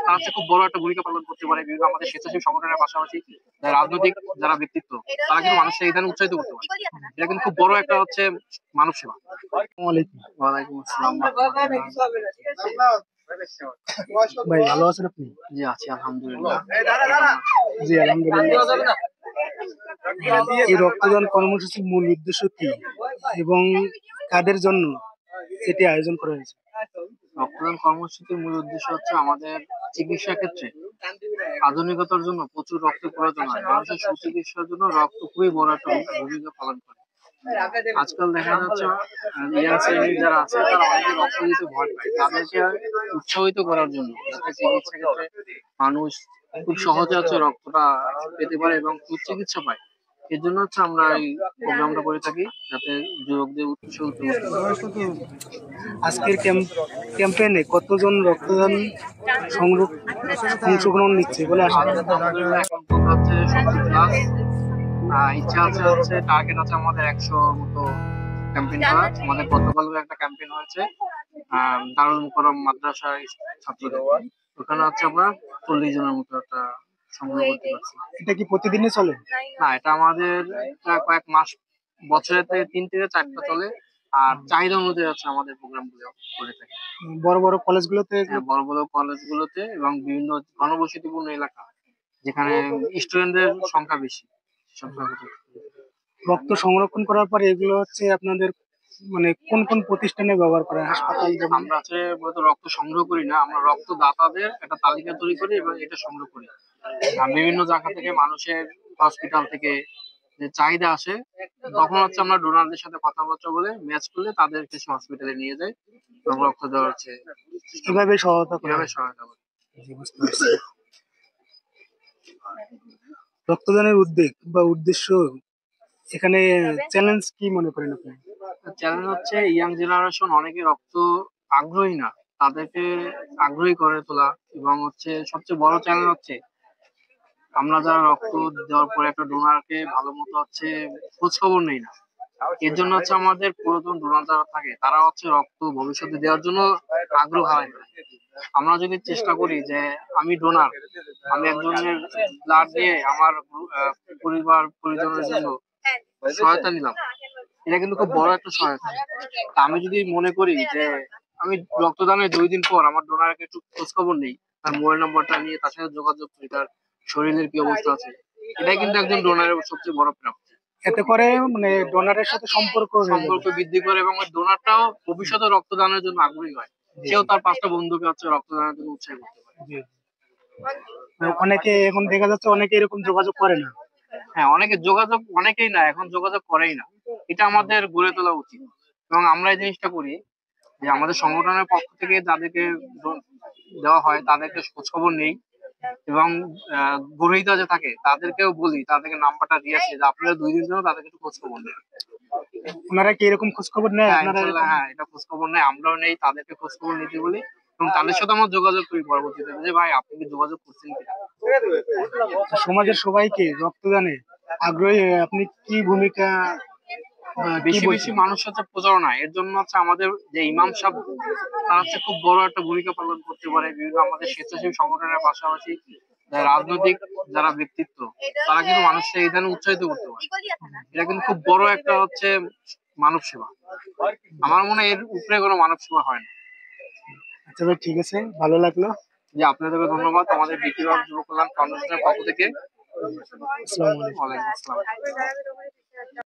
তারা হচ্ছে খুব বড় একটা ভূমিকা পালন করতে পারে বিভিন্ন আমাদের স্বেচ্ছাসেবী সংগঠনের পাশাপাশি রাজনৈতিক যারা ব্যক্তিত্ব তারা কিন্তু মানুষের এই ধারণা উৎসাহিত করতে পারে। এটা কিন্তু খুব বড় একটা হচ্ছে মানব সেবা। ওয়ালাইকুম আসসালাম। ভাই ভালো আছেন আপনি? জি আছি আলহামদুলিল্লাহ। জি আলহামদুলিল্লাহ। এই রক্তদান কর্মসূচির মূল উদ্দেশ্য কি এবং কাদের জন্য এটি আয়োজন করা হয়েছে? রক্তদান কর্মসূচির মূল উদ্দেশ্য হচ্ছে আমাদের চিকিৎসা ক্ষেত্রে আধুনিকতার জন্য প্রচুর রক্তের প্রয়োজন হয়। মানুষের সুচিকিৎসার জন্য রক্ত খুবই বড় একটা ভূমিকা পালন করে। আজকাল দেখা যাচ্ছে ইয়াং শ্রেণীর যারা আছে তারা অনেকে রক্ত দিতে ভয় পায়, তাদেরকে উৎসাহিত করার জন্য যাতে চিকিৎসা ক্ষেত্রে মানুষ খুব সহজে হচ্ছে রক্তটা পেতে পারে এবং চিকিৎসা পায়। এর জন্য হচ্ছে আমরা এই প্রোগ্রামটা করে থাকি যাতে যুবকদের উৎসাহিত করতে পারি। আজকের ক্যাম্পেইনে কতজন রক্তদান অংশগ্রহণ নিচ্ছে বলে আশা করা যায়? এখন পর্যন্ত হচ্ছে 70+। ইচ্ছা আছে হচ্ছে টার্গেট আছে আমাদের 100 মতো ক্যাম্পেইন করা। আমাদের গতকাল একটা ক্যাম্পেইন হয়েছে দারুল মুকাররম মাদ্রাসার ছাত্রদের, ওখানে হচ্ছে আমরা 40 জনের মতো একটা সংগ্রহ করতে পারছি। এটা কি প্রতিদিনই চলে? না, এটা আমাদের কয়েক মাস, বছরে 3 থেকে 4টা চলে। আর চাহিদা অনুযায়ী হচ্ছে আমাদের প্রোগ্রাম গুলো করে থাকি। বড় বড় কলেজগুলোতে? বড় বড় কলেজগুলোতে এবং বিভিন্ন ঘনবসতিপূর্ণ এলাকা যেখানে স্টুডেন্টদের সংখ্যা বেশি। রক্ত সংরক্ষণ করার পরে এগুলো হচ্ছে আপনাদের মানে কোন কোন প্রতিষ্ঠানে ব্যবহার করা হয়? হাসপাতাল? আমরা হচ্ছে মূলত রক্ত সংগ্রহ করি না, আমরা রক্তদাতাদের একটা তালিকা তৈরি করি এবং এটা সংগ্রহ করি। বিভিন্ন জায়গা থেকে মানুষের হসপিটাল থেকে যে চাহিদা আসে তখন হচ্ছে আমরা ডোনারদের সাথে কথাবার্তা বলে ম্যাচ করলে তাদের কিছু হসপিটালে নিয়ে যায় এবং রক্ত দেওয়া হচ্ছে কিভাবে সহায়তা করি। বুঝতে পারছি। রক্তদানের উদ্যোগ বা উদ্দেশ্য এখানে চ্যালেঞ্জ কি মনে করেন আপনি? চ্যালেঞ্জ হচ্ছে ইয়াং জেনারেশন অনেকে রক্ত আগ্রহী না, তাদেরকে আগ্রহী করে তোলা এবং হচ্ছে সবচেয়ে বড় চ্যালেঞ্জ হচ্ছে আমরা যারা রক্ত দেওয়ার পরে একটা ডোনারকে ভালো মতো হচ্ছে খোঁজ খবর নেই না। এর জন্য হচ্ছে আমাদের পুরাতন ডোনার যারা থাকে তারা হচ্ছে রক্ত ভবিষ্যতে দেওয়ার জন্য আগ্রহ হারায় না। আমরা যদি চেষ্টা করি যে আমি ডোনার, আমি একজনের ব্লাড দিয়ে আমার পরিবার পরিজনের জন্য সহায়তা নিলাম, এটা কিন্তু খুব বড় একটা সহায়তা। তা আমি যদি মনে করি যে আমি রক্তদানের 2 দিন পর আমার ডোনারকে একটু খোঁজ খবর নেই, তার মোবাইল নম্বরটা নিয়ে তার সাথে যোগাযোগ করি, তার শরীরের কি অবস্থা আছে, এটাই কিন্তু একজন ডোনারের সবচেয়ে বড় প্রাপ্তি। এতে করে মানে ডোনারের সাথে সম্পর্ক বৃদ্ধি করে এবং ওই ডোনারটাও ভবিষ্যতে রক্তদানের জন্য আগ্রহী হয়, সেও তার 5টা বন্ধুকে হচ্ছে রক্তদানের জন্য উৎসাহ করতে পারে। অনেকে এখন দেখা যাচ্ছে অনেকে এরকম যোগাযোগ করে না। হ্যাঁ, অনেকেই না, এখন যোগাযোগ করেই না। এটা আমাদের গড়ে তোলা উচিত এবং আমরা এই জিনিসটা করি যে আমাদের সংগঠনের পক্ষ থেকে যাদেরকে দেওয়া হয় তাদেরকে খোঁজ খবর নেই এবং গ্রহীতা যে থাকে তাদেরকেও বলি, তাদেরকে নাম্বারটা দিয়ে আসি যে আপনারা 2 দিন জন্য তাদেরকে একটু খোঁজ খবর নেন। ওনারা কি এরকম খোঁজ খবর নেয়? হ্যাঁ, এটা খোঁজ খবর নেয়, আমরাও নেই, তাদেরকে খোঁজ খবর নিতে বলি এবং তাদের সাথে আমরা যোগাযোগ করি পরবর্তীতে যে ভাই আপনি কি যোগাযোগ করছেন কিনা। সমাজের সবাইকে রক্তদানে আগ্রহী আপনি কি ভূমিকা? বেশি বেশি মানুষ হচ্ছে প্রচারণা, এর জন্য হচ্ছে আমাদের যে ইমাম সাহেব তারা হচ্ছে খুব বড় একটা ভূমিকা পালন করতে পারে। বিভিন্ন আমাদের স্বেচ্ছাসেবী সংগঠনের পাশাপাশি রাজনৈতিক যারা ব্যক্তিত্ব তারা কিন্তু মানুষকে এই ধারণা উৎসাহিত করতে পারে। এটা কিন্তু খুব বড় একটা হচ্ছে মানব সেবা। আমার মনে হয় এর উপরে কোনো মানব সেবা হয় না। আচ্ছা ভাই, ঠিক আছে, ভালো লাগলো। যে আপনাদেরকে ধন্যবাদ আমাদের বিক্রিবাগ যুব কল্যাণ ফাউন্ডেশনের পক্ষ থেকে। আসসালামু আলাইকুম। ওয়ালাইকুম আসসালাম।